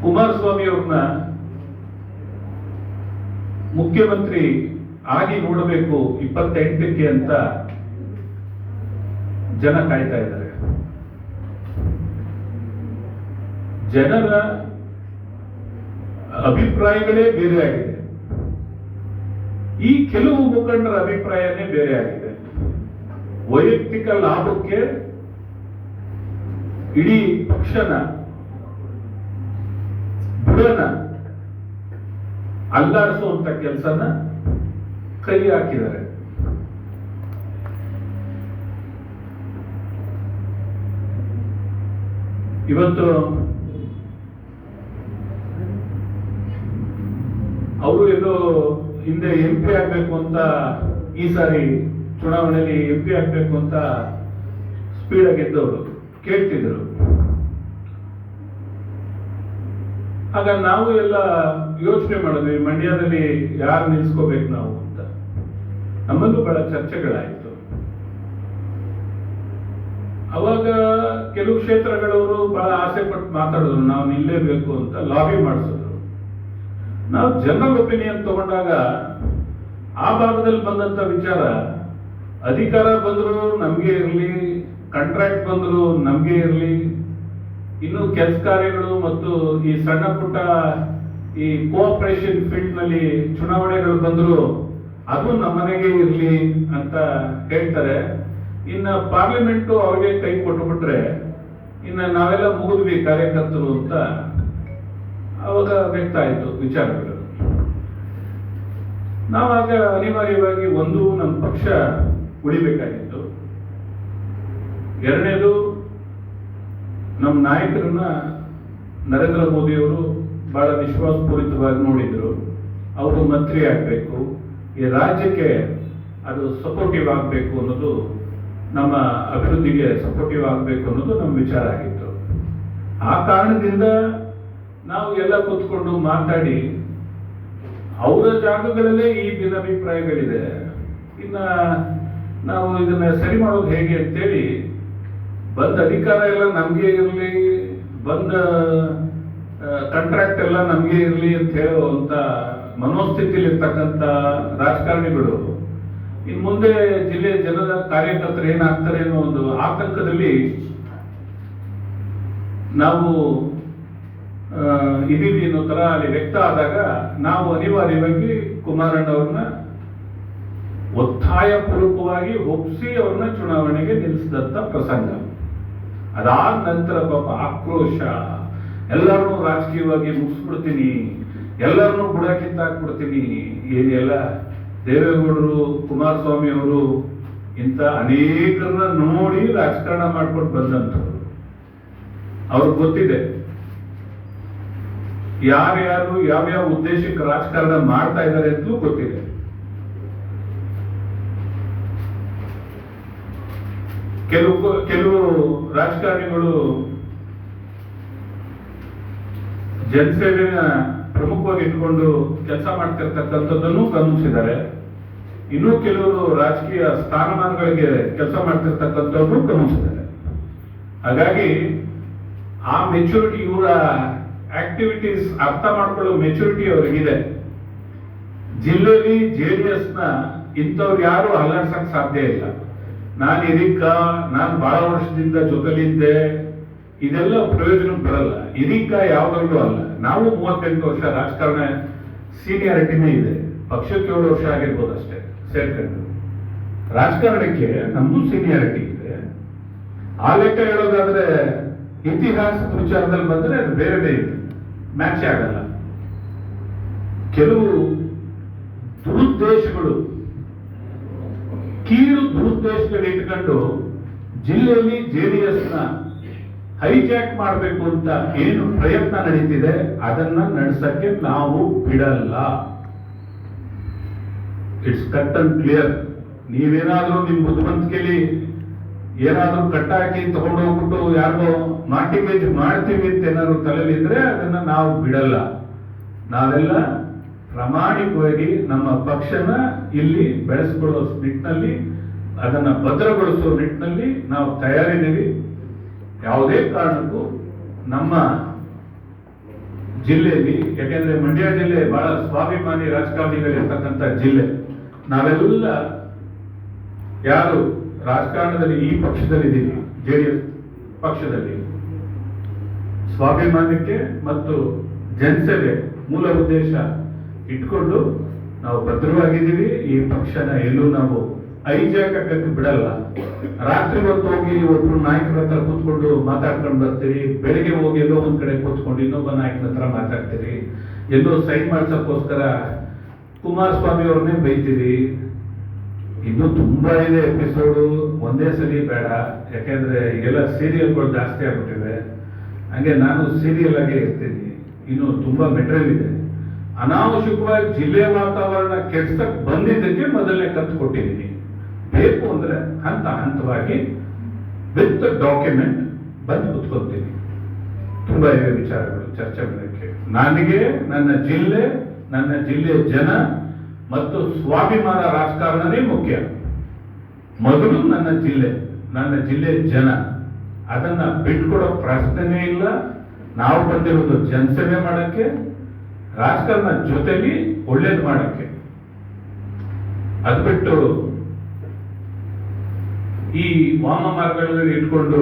ಕುಮಾರಸ್ವಾಮಿ ಅವ್ರನ್ನ ಮುಖ್ಯಮಂತ್ರಿ ಆಗಿ ನೋಡಬೇಕು 28ಕ್ಕೆ ಅಂತ ಜನ ಕಾಯ್ತಾ ಇದ್ದಾರೆ. ಜನರ ಅಭಿಪ್ರಾಯಗಳೇ ಬೇರೆ ಆಗಿದೆ. ಈ ಕೆಲವು ಮುಖಂಡರ ಅಭಿಪ್ರಾಯನೇ ಬೇರೆ ಆಗಿದೆ. ವೈಯಕ್ತಿಕ ಲಾಭಕ್ಕೆ ಇಡೀ ಪಕ್ಷನ ಬುಡನ ಅಲ್ಲಾಡಿಸುವಂತ ಕೆಲಸನ ಕೈ ಹಾಕಿದ್ದಾರೆ. ಇವತ್ತು ಅವರು ಎಲ್ಲೋ ಹಿಂದೆ MP ಆಗ್ಬೇಕು ಅಂತ, ಈ ಸಾರಿ ಚುನಾವಣೆಯಲ್ಲಿ MP ಆಗ್ಬೇಕು ಅಂತ ಸ್ಪೀಡ್ ಆಗಿದ್ದವರು ಕೇಳ್ತಿದ್ರು. ಆಗ ನಾವು ಎಲ್ಲ ಯೋಚನೆ ಮಾಡಿದ್ವಿ, ಮಂಡ್ಯದಲ್ಲಿ ಯಾರು ನಿಲ್ಸ್ಕೋಬೇಕು ನಾವು ಅಂತ. ನಮ್ಮಲ್ಲೂ ಬಹಳ ಚರ್ಚೆಗಳಾಯಿತು. ಅವಾಗ ಕೆಲವು ಕ್ಷೇತ್ರಗಳವರು ಬಹಳ ಆಸೆ ಪಟ್ಟು ಮಾತಾಡಿದ್ರು, ನಾವು ನಿಲ್ಲೇಬೇಕು ಅಂತ ಲಾಬಿ ಮಾಡಿಸಿದ್ರು. ನಾವು ಜನರಲ್ ಒಪಿನಿಯನ್ ತಗೊಂಡಾಗ ಆ ಭಾಗದಲ್ಲಿ ಬಂದಂತ ವಿಚಾರ, ಅಧಿಕಾರ ಬಂದ್ರು ನಮ್ಗೆ ಇರಲಿ, ಕಾಂಟ್ರಾಕ್ಟ್ ಬಂದ್ರು ನಮ್ಗೆ ಇರಲಿ, ಇನ್ನು ಕೆಲಸ ಕಾರ್ಯಗಳು ಮತ್ತು ಈ ಸಣ್ಣ ಪುಟ್ಟ ಈ ಕೋಆಪರೇಷನ್ ಫೀಲ್ಡ್ ನಲ್ಲಿ ಚುನಾವಣೆಗಳು ಬಂದ್ರು ಅದು ನಮ್ಮನೆಗೆ ಇರಲಿ ಅಂತ ಹೇಳ್ತಾರೆ. ಇನ್ನ ಪಾರ್ಲಿಮೆಂಟ್ ಅವ್ರಿಗೆ ಕೈ ಕೊಟ್ಟುಬಿಟ್ರೆ ಇನ್ನ ನಾವೆಲ್ಲ ಮುಗಿದ್ವಿ ಕಾರ್ಯಕರ್ತರು ಅಂತ ಅವಾಗ ವ್ಯಕ್ತ ಆಯ್ತು ವಿಚಾರಗಳು. ನಾವಾಗ ಅನಿವಾರ್ಯವಾಗಿ ಒಂದು ನಮ್ಮ ಪಕ್ಷ ಉಳಿಬೇಕಾಗಿತ್ತು, ಎರಡನೇದು ನಮ್ಮ ನಾಯಕರನ್ನ ನರೇಂದ್ರ ಮೋದಿಯವರು ಬಹಳ ವಿಶ್ವಾಸಪೂರಿತವಾಗಿ ನೋಡಿದ್ರು. ಅವರು ಮಂತ್ರಿ ಆಗಬೇಕು, ಈ ರಾಜ್ಯಕ್ಕೆ ಅದು ಸಪೋರ್ಟಿವ್ ಆಗಬೇಕು ಅನ್ನೋದು, ನಮ್ಮ ಅಭಿವೃದ್ಧಿಗೆ ಸಪೋರ್ಟಿವ್ ಆಗಬೇಕು ಅನ್ನೋದು ನಮ್ಮ ವಿಚಾರ ಆಗಿತ್ತು. ಆ ಕಾರಣದಿಂದ ನಾವು ಎಲ್ಲ ಕೂತ್ಕೊಂಡು ಮಾತಾಡಿ ಅವರ ಜಾಗಗಳಲ್ಲೇ ಈ ಭಿನ್ನಾಭಿಪ್ರಾಯಗಳಿದೆ, ಇನ್ನ ನಾವು ಇದನ್ನ ಸರಿ ಮಾಡೋದು ಹೇಗೆ ಅಂತೇಳಿ, ಬಂದ ಅಧಿಕಾರ ಎಲ್ಲ ನಮ್ಗೆ ಇರಲಿ, ಬಂದ ಕಾಂಟ್ರಾಕ್ಟ್ ಎಲ್ಲ ನಮ್ಗೆ ಇರಲಿ ಅಂತ ಹೇಳುವಂತ ಮನೋಸ್ಥಿತಿಯಲ್ಲಿ ಇರ್ತಕ್ಕಂಥ ರಾಜಕಾರಣಿಗಳು ಇನ್ ಮುಂದೆ ಜಿಲ್ಲೆ ಜನರ ಕಾರ್ಯಕರ್ತರು ಏನಾಗ್ತಾರೆ ಅನ್ನೋ ಒಂದು ಆತಂಕದಲ್ಲಿ ನಾವು ಇದೀವಿ ಅನ್ನೋ ತರ ಅಲ್ಲಿ ವ್ಯಕ್ತ ಆದಾಗ ನಾವು ಅನಿವಾರ್ಯವಾಗಿ ಕುಮಾರಣ್ಣವ್ರನ್ನ ಒತ್ತಾಯ ಪೂರ್ವಕವಾಗಿ ಒಪ್ಪಿಸಿ ಅವ್ರನ್ನ ಚುನಾವಣೆಗೆ ನಿಲ್ಲಿಸಿದಂತ ಪ್ರಸಂಗ. ಅದಾದ ನಂತರ ಪಾಪ ಆಕ್ರೋಶ, ಎಲ್ಲರನ್ನೂ ರಾಜಕೀಯವಾಗಿ ಮುಗಿಸ್ಬಿಡ್ತೀನಿ, ಎಲ್ಲರನ್ನೂ ಬುಡಕಿತ್ತಾಕ್ಬಿಡ್ತೀನಿ, ಏನೆಲ್ಲ ದೇವೇಗೌಡರು, ಕುಮಾರಸ್ವಾಮಿ ಅವರು ಇಂಥ ಅನೇಕರನ್ನ ನೋಡಿ ರಾಜಕಾರಣ ಮಾಡ್ಕೊಂಡು ಬಂದಂಥವ್ರು. ಅವ್ರಿಗೆ ಗೊತ್ತಿದೆ ಯಾರ್ಯಾರು ಯಾವ್ಯಾವ ಉದ್ದೇಶಕ್ಕೆ ರಾಜಕಾರಣ ಮಾಡ್ತಾ ಇದ್ದಾರೆ ಅಂತಲೂ ಗೊತ್ತಿದೆ. ಕೆಲವು ರಾಜಕಾರಣಿಗಳು ಜನಸೇವೆನ ಪ್ರಮುಖವಾಗಿ ಇಟ್ಕೊಂಡು ಕೆಲಸ ಮಾಡ್ತಿರ್ತಕ್ಕಂಥದ್ದನ್ನು ಗಮನಿಸಿದ್ದಾರೆ. ಇನ್ನೂ ಕೆಲವರು ರಾಜಕೀಯ ಸ್ಥಾನಮಾನಗಳಿಗೆ ಕೆಲಸ ಮಾಡ್ತಿರ್ತಕ್ಕಂಥವ್ರನ್ನು ಗಮನಿಸಿದ್ದಾರೆ. ಹಾಗಾಗಿ ಆ ಮೆಚುರಿಟಿ, ಇವರ ಆಕ್ಟಿವಿಟೀಸ್ ಅರ್ಥ ಮಾಡ್ಕೊಳ್ಳೋ ಮೆಚುರಿಟಿ ಅವರಿಗಿದೆ. ಜಿಲ್ಲೆಯಲ್ಲಿ JDS ನ ಇಂಥವ್ರು ಯಾರು ಅಲ್ಲಾಡ್ಸಕ್ ಸಾಧ್ಯ ಇಲ್ಲ. ನಾನು ನಾನು ಬಹಳ ವರ್ಷದಿಂದ ಜೊತೆಲಿದ್ದೆ, ಇದೆಲ್ಲ ಪ್ರಯೋಜನ ಬರಲ್ಲ. ಯಾವ್ದಲ್ಲೂ ಅಲ್ಲ. ನಾವು 38 ವರ್ಷ ರಾಜಕಾರಣ ಸೀನಿಯಾರಿಟಿನೇ ಇದೆ. ಪಕ್ಷಕ್ಕೆ 7 ವರ್ಷ ಆಗಿರ್ಬೋದು ಅಷ್ಟೇ ಸೇರ್ಕೊಂಡು. ರಾಜಕಾರಣಕ್ಕೆ ನಮ್ದು ಸೀನಿಯಾರಿಟಿ ಇದೆ. ಆ ಲೆಕ್ಕ ಹೇಳೋದಾದ್ರೆ ಇತಿಹಾಸದ ವಿಚಾರದಲ್ಲಿ ಬಂದ್ರೆ ಅದು ಬೇರೆ ಮ್ಯಾಚ್ ಆಗಲ್ಲ. ಕೆಲವು ದುರುದ್ದೇಶಗಳು, ಕೀಳು ದುರುದ್ದೇಶಗಳು ಇಟ್ಕೊಂಡು ಜಿಲ್ಲೆಯಲ್ಲಿ JDS ನ ಹೈಜಾಕ್ ಮಾಡಬೇಕು ಅಂತ ಏನು ಪ್ರಯತ್ನ ನಡೀತಿದೆ ಅದನ್ನ ನಡೆಸಕ್ಕೆ ನಾವು ಬಿಡಲ್ಲ. It's cut and clear. ನೀವೇನಾದ್ರೂ ನಿಮ್ ಬುದ್ಧಿವಂತಿಕೆಯಲ್ಲಿ ಏನಾದ್ರೂ ಕಟ್ಟಾಕಿ ತಗೊಂಡು ಹೋಗ್ಬಿಟ್ಟು ಯಾರಿಗೋ ನಾಟಿಗೇಜ್ ಮಾಡ್ತೀವಿ ಅಂತ ಏನಾದ್ರು ತಲೆಲಿದ್ರೆ ಅದನ್ನ ನಾವು ಬಿಡಲ್ಲ. ನಾವೆಲ್ಲ ಪ್ರಾಮಾಣಿಕವಾಗಿ ನಮ್ಮ ಪಕ್ಷನ ಇಲ್ಲಿ ಬೆಳೆಸ್ಕೊಳ್ಳೋ ನಿಟ್ಟಿನಲ್ಲಿ, ಅದನ್ನ ಭದ್ರಗೊಳಿಸೋ ನಿಟ್ಟಿನಲ್ಲಿ ನಾವು ತಯಾರಿದ್ದೀವಿ. ಯಾವುದೇ ಕಾರಣಕ್ಕೂ ನಮ್ಮ ಜಿಲ್ಲೆಯಲ್ಲಿ, ಯಾಕೆಂದ್ರೆ ಮಂಡ್ಯ ಜಿಲ್ಲೆ ಬಹಳ ಸ್ವಾಭಿಮಾನಿ ರಾಜಕಾರಣಿಗಳಿರ್ತಕ್ಕಂಥ ಜಿಲ್ಲೆ. ನಾವೆಲ್ಲ ಯಾರು ರಾಜಕಾರಣದಲ್ಲಿ ಈ ಪಕ್ಷದಲ್ಲಿದ್ದೀವಿ, JDS ಪಕ್ಷದಲ್ಲಿ, ಸ್ವಾಭಿಮಾನಕ್ಕೆ ಮತ್ತು ಜನಸೇವೆ ಮೂಲ ಉದ್ದೇಶ ಇಟ್ಕೊಂಡು ನಾವು ಭದ್ರವಾಗಿದ್ದೀವಿ. ಈ ಪಕ್ಷನ ಎಲ್ಲೂ ನಾವು ಹೈಜಾಕ್ ಆಗಕ್ಕೆ ಬಿಡಲ್ಲ. ರಾತ್ರಿ ಹೊತ್ತು ಹೋಗಿ ಒಬ್ರು ನಾಯಕರ ಹತ್ರ ಕೂತ್ಕೊಂಡು ಮಾತಾಡ್ಕೊಂಡು ಬರ್ತೀರಿ, ಬೆಳಿಗ್ಗೆ ಹೋಗಿ ಎಲ್ಲೋ ಒಂದ್ ಕಡೆ ಕೂತ್ಕೊಂಡು ಇನ್ನೊಬ್ಬ ನಾಯಕನ ಹತ್ರ ಮಾತಾಡ್ತೀರಿ, ಎಲ್ಲೋ ಸೈನ್ ಮಾಡ್ಸಕ್ಕೋಸ್ಕರ ಕುಮಾರಸ್ವಾಮಿ ಅವ್ರನ್ನೇ ಬೈತೀರಿ. ಇನ್ನು ತುಂಬಾ ಇದೆ ಎಪಿಸೋಡು, ಒಂದೇ ಸರಿ ಬೇಡ. ಯಾಕೆಂದ್ರೆ ಈಗೆಲ್ಲ ಸೀರಿಯಲ್ಗಳು ಜಾಸ್ತಿ ಆಗ್ಬಿಟ್ಟಿವೆ. ಹಂಗೆ ನಾನು ಸೀರಿಯಲ್ ಆಗೇ ಇರ್ತೀನಿ. ಇನ್ನು ತುಂಬಾ ಮೆಟೀರಿಯಲ್ ಇದೆ. ಅನಾವಶ್ಯಕವಾಗಿ ಜಿಲ್ಲೆ ವಾತಾವರಣ ಕೆಡ್ಸಕ್ ಬಂದಿದ್ದಕ್ಕೆ ಮೊದಲನೇ ಕಂತು ಕೊಟ್ಟಿದ್ದೀನಿ. ಬೇಕು ಅಂದ್ರೆ ಹಂತ ಹಂತವಾಗಿ ವಿತ್ ಡಾಕ್ಯುಮೆಂಟ್ ಬಂದು ಕುತ್ಕೊಳ್ತೀನಿ. ತುಂಬಾ ಇವೆ ವಿಚಾರಗಳು ಚರ್ಚೆ ಮಾಡೋಕ್ಕೆ. ನನಗೆ ನನ್ನ ಜಿಲ್ಲೆಯ ಜನ ಮತ್ತು ಸ್ವಾಭಿಮಾನ ರಾಜಕಾರಣನೇ ಮುಖ್ಯ. ಮೊದಲು ನನ್ನ ಜಿಲ್ಲೆಯ ಜನ, ಅದನ್ನ ಬಿಟ್ಕೊಡೋ ಪ್ರಶ್ನೆನೇ ಇಲ್ಲ. ನಾವು ಬಂದಿರೋದು ಜನಸೇವೆ ಮಾಡಕ್ಕೆ, ರಾಜಕಾರಣ ಜೊತೆಲಿ ಒಳ್ಳೇದು ಮಾಡಕ್ಕೆ. ಅದು ಬಿಟ್ಟು ಈ ವಾಮ ಮಾರ್ಗಗಳಲ್ಲಿ ಇಟ್ಕೊಂಡು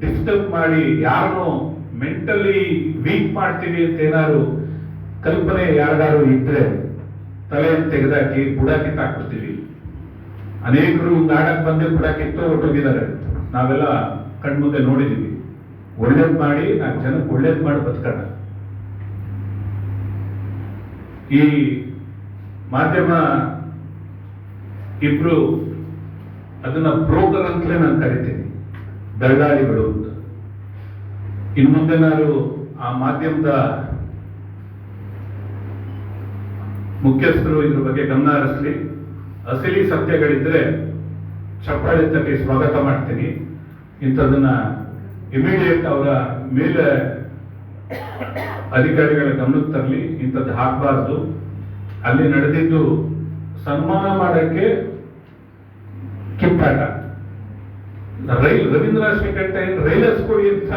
ಡಿಸ್ಟರ್ಬ್ ಮಾಡಿ ಯಾರನ್ನೋ ಮೆಂಟಲಿ ವೀಕ್ ಮಾಡ್ತೀವಿ ಅಂತ ಏನಾದ್ರು ಕಲ್ಪನೆ ಯಾರಿಗಾರು ಇದ್ರೆ ತಲೆಯನ್ನು ತೆಗೆದಾಕಿ ಬುಡ ಕಿತ್ತಾಕ್ಬಿಡ್ತೀವಿ. ಅನೇಕರು ನಾಡಕ್ ಬಂದು ಬುಡ ಕಿತ್ತು ಹೊರಟೋಗಿದ್ದಾರೆ. ನಾವೆಲ್ಲ ಕಣ್ಮುಂದೆ ನೋಡಿದೀವಿ. ಒಳ್ಳೇದ್ ಮಾಡಿ, ಆ ಜನಕ್ಕೆ ಒಳ್ಳೇದ್ ಮಾಡಿ ಬದುಕೋಣ. ಈ ಮಾಧ್ಯಮ ಇಬ್ರು ಅದನ್ನ ಬ್ರೋಕರ್ ಅಂತಲೇ ನಾನು ಕರಿತೀನಿ, ದಳ್ಳಾಳಿಗಳು ಅಂತ. ಇನ್ನು ಮುಂದೆ ನಾನು ಆ ಮಾಧ್ಯಮದ ಮುಖ್ಯಸ್ಥರು ಇದ್ರ ಬಗ್ಗೆ ಗಮನ ಹರಿಸಲಿ. ಅಸಲಿ ಸತ್ಯಗಳಿದ್ರೆ ಚಪ್ಪಾಳೆ ತಟ್ಟಿ ಸ್ವಾಗತ ಮಾಡ್ತೀನಿ. ಇಂಥದನ್ನ ಇಮಿಡಿಯೇಟ್ ಅವರ ಮೇಲೆ ಅಧಿಕಾರಿಗಳ ಗಮನಕ್ಕೆ ತರಲಿ. ಇಂಥದ್ದು ಹಾಕಬಾರ್ದು. ಅಲ್ಲಿ ನಡೆದಿದ್ದು ಸನ್ಮಾನ ಮಾಡಕ್ಕೆ ಕಿತ್ತಾಟ. ರವೀಂದ್ರ ಶ್ರೀಕಂಠ ರೈಲ್ ಹಸ್ಕೊಡಿ ಅಂತ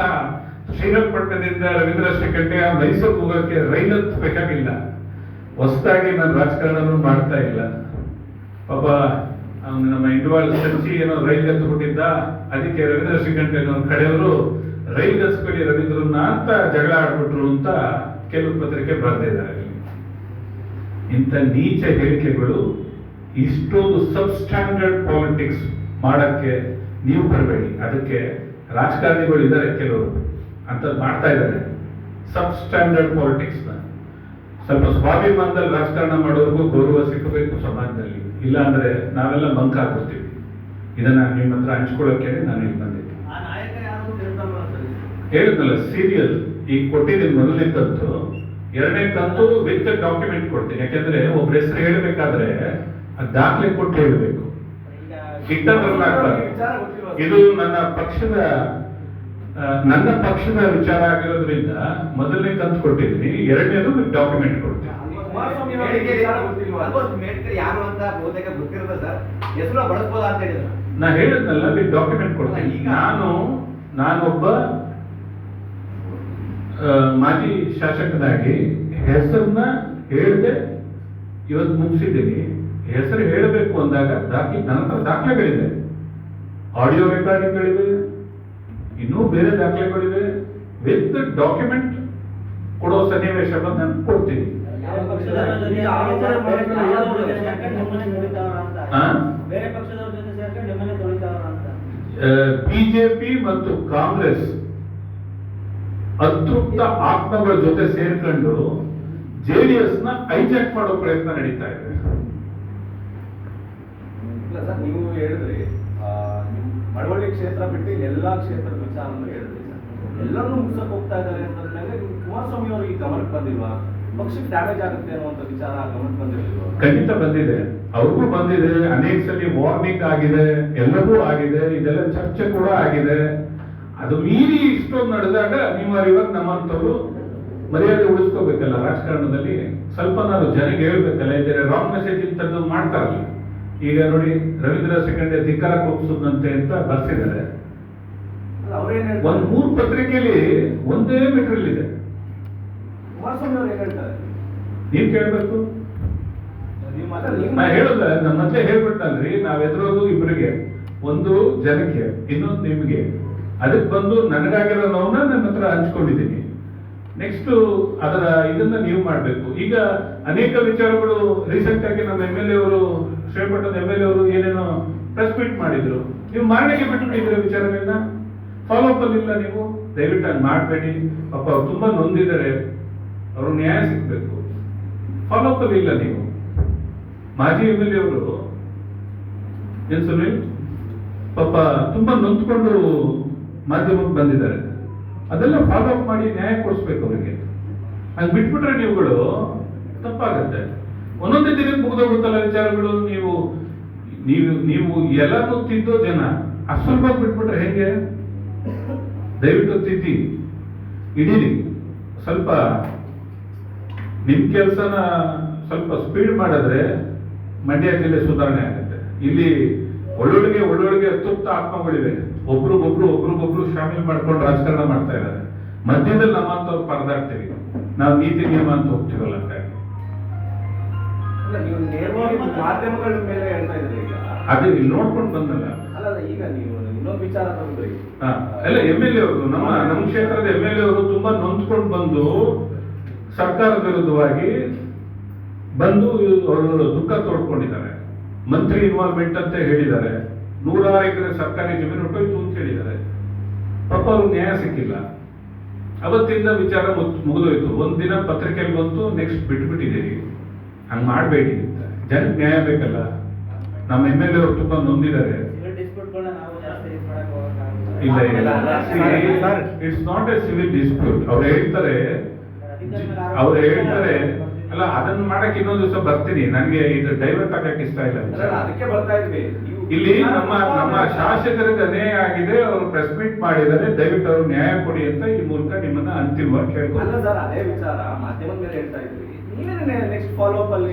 ಶ್ರೀರಂಗಪಟ್ಟಣದಿಂದ ರವೀಂದ್ರ ಶ್ರೀಕಂಠ ಮೈಸೂರಿಗೆ ಹೋಗಕ್ಕೆ ರೈಲ್ ಹತ್ಬೇಕಾಗಿಲ್ಲ. ಹೊಸದಾಗಿ ನಾನು ರಾಜಕಾರಣನೂ ಮಾಡ್ತಾ ಇಲ್ಲ. ಪಾಪ ನಮ್ಮ ಇಂಡವಾಳ ಸಂಚಿ ಏನೋ ರೈಲ್ ಹತ್ಬಿಟ್ಟಿದ್ದ, ಅದಕ್ಕೆ ರವೀಂದ್ರ ಶ್ರೀಕಂಠ ಕಡೆಯವರು ರೈಲ್ ಹಸ್ಕೊಳ್ಳಿ ರವೀಂದ್ರನ್ನ ಅಂತ ಜಗಳ ಆಡ್ಬಿಟ್ರು ಅಂತ ಕೆಲವು ಪತ್ರಿಕೆ ಬರೆದಿದ್ದಾರೆ. ಇಂಥ ನೀಚ ಹೇಳಿಕೆಗಳು, ಇಷ್ಟೊಂದು ಸಬ್ ಸ್ಟ್ಯಾಂಡರ್ಡ್ ಪಾಲಿಟಿಕ್ಸ್ ಮಾಡಕ್ಕೆ ನೀವು ಬರಬೇಡಿ. ಅದಕ್ಕೆ ರಾಜಕಾರಣಿಗಳು ಇದ್ದಾರೆ, ಕೆಲವರು ಅಂತದ್ ಮಾಡ್ತಾ ಇದ್ದಾರೆ. ಸಬ್ ಸ್ಟ್ಯಾಂಡರ್ಡ್ ಪಾಲಿಟಿಕ್ಸ್ ನ ಸ್ವಲ್ಪ ಸ್ವಾಭಿಮಾನದಲ್ಲಿ ರಾಜಕಾರಣ ಮಾಡೋರ್ಗೂ ಗೌರವ ಸಿಕ್ಕಬೇಕು ಸಮಾಜದಲ್ಲಿ. ಇಲ್ಲ ಅಂದ್ರೆ ನಾವೆಲ್ಲ ಮಂಕ ಆಗ್ಬಿಡ್ತೀವಿ. ಇದನ್ನ ನಿಮ್ಮ ಹತ್ರ ಹಂಚ್ಕೊಳ್ಳೋಕೆ ನಾನು ಇಲ್ಲಿ ಬಂದಿದ್ದೆ. ಹೇಳಿದ್ನಲ್ಲ, ಸೀರಿಯಲ್ ಈಗ ಕೊಟ್ಟಿದ್ದೀನಿ. ಮೊದಲನೇ ಕಂತು, ಎರಡನೇ ಕಂತು ವಿತ್ ಡಾಕ್ಯುಮೆಂಟ್ ಕೊಡ್ತೀನಿ. ಯಾಕೆಂದ್ರೆ ಒಬ್ಬರ ಹೆಸರು ಹೇಳ್ಬೇಕಾದ್ರೆ ದಾಖಲೆ ಕೊಟ್ಟು ಹೇಳಬೇಕು. ಇದು ನನ್ನ ಪಕ್ಷದ ವಿಚಾರ ಆಗಿರೋದ್ರಿಂದ ಮೊದಲನೇ ಕಂತು ಕೊಟ್ಟಿದ್ದೀನಿ, ಎರಡನೇದು ಡಾಕ್ಯುಮೆಂಟ್ ಕೊಡ್ತೀನಿ. ಕುಮಾರಸ್ವಾಮಿ ಅವರ ಮೇಲ್ಗೇರಿ ವಿಚಾರ ಗೊತ್ತಿಲ್ವಾ? ಆಲ್ಮೋಸ್ಟ್ ಮೇಲ್ಗೇರಿ ಯಾರು ಅಂತ ಬಹುತೇಕ ಗೊತ್ತಿರುತ್ತೆ ಸರ್. ಹೆಸರು ಬಳಸ್ಬೋದಾ ಅಂತ ಹೇಳಿದ್ರು. ನಾ ಹೇಳಿದ್ನಲ್ಲ ಅಲ್ಲಿ ಡಾಕ್ಯುಮೆಂಟ್ ಕೊಡ್ತೀನಿ. ಈಗ- ನಾನೊಬ್ಬ ಮಾಜಿ ಶಾಸಕನಾಗಿ ಹೆಸರನ್ನ ಹೇಳದೆ ಇವತ್ತು ಮುಗಿಸಿದ್ದೀನಿ. ಹೆಸರು ಹೇಳಬೇಕು ಅಂದಾಗ ನನ್ನ ಹತ್ರ ದಾಖಲೆಗಳಿದೆ, ಆಡಿಯೋ ರೆಕಾರ್ಡಿಂಗ್ಗಳಿವೆ, ಇನ್ನೂ ಬೇರೆ ದಾಖಲೆಗಳಿವೆ. ವಿತ್ ಡಾಕ್ಯುಮೆಂಟ್ ಕೊಡೋ ಸನ್ನಿವೇಶ ಬಂದು ನಾನು ಕೊಡ್ತೀನಿ. ಯಾವ ಪಕ್ಷದವರ ಜೊತೆ ಆಲೋಚನೆ ಮಾಡಿದ್ರೆ ಯಾವ್ದೋ ಜೊತೆ ಸೇರ್ಕೊಂಡು ನಿಮ್ಮನ್ನೇ ತುಳಿತಾವ್ರ ಅಂತ. ಆ? ಬೇರೆ ಪಕ್ಷದವ್ರ ಜೊತೆ ಸೇರ್ಕೊಂಡು ನಿಮ್ಮನ್ನೇ ತುಳಿತಾವ್ರ ಅಂತ. ಬಿಜೆಪಿ ಮತ್ತು ಕಾಂಗ್ರೆಸ್ ಅತೃಪ್ತ ಆತ್ಮಗಳ ಜೊತೆ ಸೇರ್ಕೊಂಡು ಜೆಡಿಎಸ್ ನ ಹೈಜಾಕ್ ಮಾಡೋ ಪ್ರಯತ್ನ ನಡೀತಾ ಇದೆ. ಇಲ್ಲ ಸರ್, ನೀವು ಹೇಳಿದ್ರಿ ನಿಮ್ ಮಳವಳ್ಳಿ ಕ್ಷೇತ್ರ ಬಿಟ್ಟು ಎಲ್ಲಾ ಕ್ಷೇತ್ರದ ವಿಚಾರವನ್ನು ಹೇಳಿದ್ರಿ ಸರ್. ಎಲ್ಲರನ್ನೂ ಮುಗಿಸಕ್ ಹೋಗ್ತಾ ಇದ್ದಾರೆ ಅಂತಂದ್ರೆ ಕುಮಾರಸ್ವಾಮಿ ಅವರಿಗೆ ಗಮನಕ್ಕೆ ಬಂದಿಲ್ವಾ? ಪಕ್ಷಕ್ಕೆ ಡ್ಯಾಮೇಜ್ ಆಗುತ್ತೆ ಅನ್ನುವಂಥ ವಿಚಾರ ಗಮನಕ್ಕೆ ಬಂದಿರಲಿಲ್ವಾ? ಖಂಡಿತ ಬಂದಿದೆ, ಅವ್ರಿಗೂ ಬಂದಿದೆ. ಅನೇಕ ಸಲ ವಾರ್ನಿಂಗ್ ಆಗಿದೆ, ಎಲ್ಲವೂ ಆಗಿದೆ, ಇದೆಲ್ಲ ಚರ್ಚೆ ಕೂಡ ಆಗಿದೆ. ಅದು ಮೀರಿ ಇಷ್ಟೊಂದು ನಡೆದಾಗ ಅನಿವಾರ್ಯವಾಗಿ ನಮ್ಮಂಥವ್ರು ಮರ್ಯಾದೆ ಉಳಿಸ್ಕೋಬೇಕಲ್ಲ. ರಾಜಕಾರಣದಲ್ಲಿ ಸ್ವಲ್ಪ ನಾವು ಜನಕ್ಕೆ ಹೇಳ್ಬೇಕಲ್ಲ, ಇದ್ರೆ ರಾಂಗ್ ಮೆಸೇಜ್ ಇಂಥದ್ದು ಮಾಡ್ತಾರಲ್ಲ. ಈಗ ನೋಡಿ, ರವೀಂದ್ರ ಸೆಕೆಂಡ್ ಧಿಕ್ಕಾರ ಕೂರಿಸುದಂತೆ ಅಂತ ಬರ್ಸಿದ್ದಾರೆ. ಅವ್ರೇನ್ ಒಂದ್ 3 ಪತ್ರಿಕೆಯಲ್ಲಿ ಒಂದೇ ಮೆಟೀರಿಯಲ್ ಇದೆ. ಕುಮಾರಸ್ವಾಮಿ ಅವ್ರು ಏನ್ ಹೇಳ್ತಾರೆ? ನೀವ್ ಕೇಳ್ಬೇಕು. ನೀವು ಮಾತ್ರ ನೀವು ನಾ ಹೇಳುದ ನಮ್ಮ ಮೊದ್ಲೇ ಹೇಳ್ಬಿಟ್ಟಲ್ರಿ, ನಾವ್ ಎದುರೋದು ಇಬ್ಬರಿಗೆ, ಒಂದು ಜನಕ್ಕೆ, ಇನ್ನೊಂದು ನಿಮ್ಗೆ. ಅದಕ್ಕೆ ಬಂದು ನನಗಾಗಿರೋ ನೋವನ್ನ ನನ್ನ ಹತ್ರ ಹಂಚ್ಕೊಂಡಿದ್ದೀನಿ. ನೆಕ್ಸ್ಟ್ ಅದರ ಇದನ್ನ ನೀವು ಮಾಡ್ಬೇಕು. ಈಗ ಅನೇಕ ವಿಚಾರಗಳು ರೀಸೆಂಟ್ ಆಗಿ ನಮ್ಮ MLA ಅವರು, ಶ್ರೀಪಟ್ಟಣದ MLA ಅವರು ಏನೇನೋ ಪ್ರೆಸ್ ಮೀಟ್ ಮಾಡಿದ್ರು. ನೀವು ಮಾರಣಿಗೆ ಬಿಟ್ಟಿದ್ದೀರ ವಿಚಾರಗಳನ್ನ, ಫಾಲೋ ಅಪ್ ಅಲ್ಲಿಲ್ಲ ನೀವು. ದಯವಿಟ್ಟು ಹಂಗೆ ಮಾಡಬೇಡಿ. ಪಾಪ ಅವ್ರು ತುಂಬಾ ನೊಂದಿದ್ದಾರೆ, ಅವ್ರ ನ್ಯಾಯ ಸಿಗ್ಬೇಕು. ಫಾಲೋ ಅಪ್ ಅಲ್ಲಿ ಇಲ್ಲ ನೀವು. ಮಾಜಿ MLA ಅವರು ಏನ್ ಸುನೀಲ್ ಪಾಪ ತುಂಬಾ ನೊಂದ್ಕೊಂಡು ಮಾಧ್ಯಮಕ್ಕೆ ಬಂದಿದ್ದಾರೆ. ಅದೆಲ್ಲ ಫಾಲೋ ಅಪ್ ಮಾಡಿ ನ್ಯಾಯ ಕೊಡಿಸ್ಬೇಕು ಅವರಿಗೆ. ಹಂಗೆ ಬಿಟ್ಬಿಟ್ರೆ ನೀವುಗಳು ತಪ್ಪಾಗತ್ತೆ. ಒಂದೊಂದೇ ದಿನಕ್ಕೆ ಮುಗಿದೋಗುತ್ತಲ್ಲ ವಿಚಾರಗಳು. ನೀವು ನೀವು ನೀವು ಎಲ್ಲರೂ ತಿದ್ದೋ ಜನ ಅಸ್ವಲ್ಪ ಬಿಟ್ಬಿಟ್ರೆ ಹೇಗೆ? ದಯವಿಟ್ಟು ತಿದ್ದಿ ಇಡೀರಿ. ಸ್ವಲ್ಪ ನಿಮ್ ಕೆಲಸನ ಸ್ವಲ್ಪ ಸ್ಪೀಡ್ ಮಾಡಿದ್ರೆ ಮಂಡ್ಯ ಜಿಲ್ಲೆ ಸುಧಾರಣೆ ಆಗುತ್ತೆ. ಇಲ್ಲಿ ಒಳ್ಳೊಳಗೆ ಅತೃಪ್ತ ಆತ್ಮಗಳಿವೆ. ಒಬ್ರಿಗೊಬ್ರು ಶಾಮೀಲ್ ಮಾಡ್ಕೊಂಡು ರಾಜಕಾರಣ ಮಾಡ್ತಾ ಇದ್ದಾರೆ. ಮಧ್ಯದಲ್ಲಿ ನಮ್ಮಂತವ್ರು ಪರದಾಡ್ತೀವಿ. ನಾವು ನೀತಿ ನಿಯಮ ಅಂತ ಹೋಗ್ತೀವಲ್ಲ. ಹಾಗಾಗಿ ಅಲ್ಲ, ನೀವು ನೇರವಾಗಿ ಮಾಧ್ಯಮಗಳ ಮೇಲೆ ಹೇಳ್ತಾ ಇದ್ರಿ ಈಗ. ಅದೇ ಇಲ್ಲಿ ನೋಡ್ಕೊಂಡು ಬಂದಲ್ಲ. ಅಲ್ಲ, ಈಗ ನೀವು ಇನ್ನೊಂದು ವಿಚಾರ ತಂದ್ರಿ. ಎಲ್ಲ MLA ಅವರು, ನಮ್ಮ ಕ್ಷೇತ್ರದ MLA ಅವರು ತುಂಬಾ ನೊಂದ್ಕೊಂಡು ಬಂದು ಸರ್ಕಾರದ ವಿರುದ್ಧವಾಗಿ ಬಂದು ಅವರು ದುಃಖ ತೋಡ್ಕೊಂಡಿದ್ದಾರೆ. ಮಂತ್ರಿ ಇನ್ವಾಲ್ವ್ಮೆಂಟ್ ಅಂತ ಹೇಳಿದ್ದಾರೆ. 106 ಎಕರೆ ಸರ್ಕಾರಿ ಜಮೀನು ಹೊಟ್ಟೋಯ್ತು ಅಂತ ಹೇಳಿದ್ದಾರೆ. ಪಾಪ ಅವ್ರಿಗೆ ನ್ಯಾಯ ಸಿಕ್ಕಿಲ್ಲ. ಅವತ್ತಿಂದ ವಿಚಾರ ಮುಗಿದೋಯ್ತು. ಒಂದಿನ ಪತ್ರಿಕೆಯಲ್ಲಿ ಬಂತು, ನೆಕ್ಸ್ಟ್ ಬಿಟ್ಬಿಟ್ಟಿದ್ದೀರಿ. ಹಂಗ್ ಮಾಡಬೇಡಿ ಅಂತ. ಜನಕ್ಕೆ ನ್ಯಾಯ ಬೇಕಲ್ಲ. ನಮ್ಮ MLA ಅವರು ತುಂಬಾ ನೊಂದಿದ್ದಾರೆ. ಸಿವಿಲ್ ಡಿಸ್ಪ್ಯೂಟ್ಗಳನ್ನ ನಾವು ಜಾಸ್ತಿ ಇದು ಮಾಡಕ್ ಹೋಗಕ್ಕಾಗಲ್ಲ. ಇಲ್ಲ, it's not A civil dispute. ಅವ್ರು ಹೇಳ್ತಾರೆ, ಅಲ್ಲ ಅದನ್ನ ಮಾಡಕ್ ಇನ್ನೊಂದು ದಿವಸ ಬರ್ತೀನಿ. ನನಗೆ ಇದು ಡೈವರ್ಟ್ ಆಗಕ್ಕೆ ಇಷ್ಟ ಇಲ್ಲ. ಅಲ್ಲ, ಅದಕ್ಕೆ ಬರ್ತಾ ಇದ್ವಿ. ಇಲ್ಲಿ ನಮ್ಮ ಶಾಸಕರಿಗೆ ಅನ್ಯಾಯ ಆಗಿದೆ. ಅವರು ಪ್ರೆಸ್ ಮೀಟ್ ಮಾಡಿದ್ದಾರೆ. ದಯವಿಟ್ಟು ಅವ್ರು ನ್ಯಾಯ ಕೊಡಿ ಅಂತ ಈ ಮೂಲಕ ನಿಮ್ಮನ್ನ ಅಂತಿಮವಾಗಿ ಅಲ್ಲ ಕೇಳ್ಕೊಂಡು. ಸರ್, ಅದೇ ವಿಚಾರ ಮಾಧ್ಯಮದ ಮೇಲೆ ಹೇಳ್ತಾ ಇದ್ವಿ. ನೀವೇನೇ ನೆಕ್ಸ್ಟ್ ಫಾಲೋ ಅಪ್ ಅಲ್ಲಿ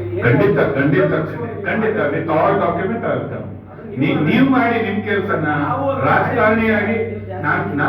ಖಂಡಿತ ವಿತ್ ಆಲ್ ಡಾಕ್ಯುಮೆಂಟ್ ಆಗುತ್ತೆ. ನೀವು ಮಾಡಿ ನಿಮ್ ಕೆಲ್ಸನ ರಾಜಕಾರಣಿಯಾಗಿ ನನ್ನ